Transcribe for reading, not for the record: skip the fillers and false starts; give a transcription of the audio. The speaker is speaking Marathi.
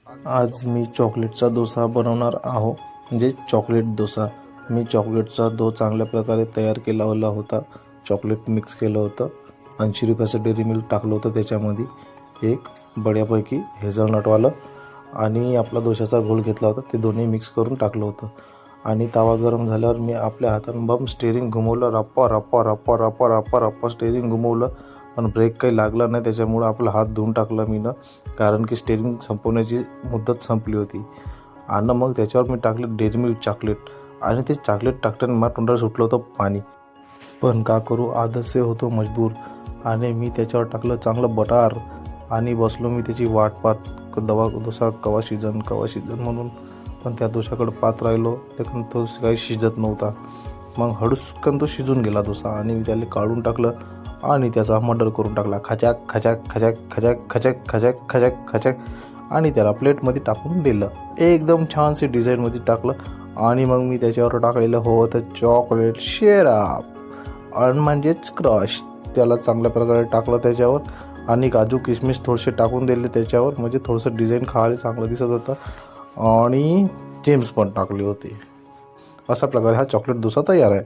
आज मी चॉकलेटचा डोसा बनवणार आहो, म्हणजे चॉकलेट डोसा. मी चॉकलेटचा डो चांगल्या प्रकारे तयार केला होता. चॉकलेट मिक्स केलं होतं. 80 रुपयाचं डेअरी मिल्क टाकलं होतं त्याच्यामध्ये, एक बढ्यापैकी हेझलनटवालं, आणि आपला डोशाचा घोल घेतला होता. ते दोन्ही मिक्स करून टाकलं होतं. आणि तवा गरम झाल्यावर मी आपल्या हातानं बम स्टेअरिंग घुमवलं. रप्पा रप्पा रप्पा रप्पा रप्पा रप्पा स्टेअरिंग घुमवलं, पण ब्रेक काही लागला नाही. त्याच्यामुळं आपला हात धुवून टाकला मी ना, कारण की स्टेअरिंग संपवण्याची मुदत संपली होती. आणि मग त्याच्यावर मी टाकलं डेअरी मिल्क चॉकलेट, आणि ते चॉकलेट टाकताना मला तोंडाला सुटलं होतं पाणी. पण का करू, आदत से होतो मजबूर. आणि मी त्याच्यावर टाकलं चांगलं बटार, आणि बसलो मी त्याची वाट पाहत. डोसा कवा शिजन म्हणून. पण त्या डोशाकडे पाहत राहिलो, लेकिन तो काही शिजत नव्हता. मग हळूचकन तो शिजून गेला डोसा, आणि मी त्याला काढून टाकलं आणि त्याचा मर्डर करून टाकला. खचाक खचाक खचाक खचाक खचाक खचाक खचाक खचाक, आणि त्याला प्लेटमध्ये टाकून दिलं. एकदम छानसे डिझाईनमध्ये टाकलं. आणि मग मी त्याच्यावर टाकलेलं होतं चॉकलेट शेराप, आणि म्हणजेच क्रश. त्याला चांगल्या प्रकारे टाकलं त्याच्यावर, आणि काजू किशमिश थोडेसे टाकून दिले त्याच्यावर, म्हणजे थोडंसं डिझाईन खायला चांगलं दिसत होतं. आणि जेम्स पण टाकले होते. अशा प्रकारे हा चॉकलेट डोसा तयार आहे.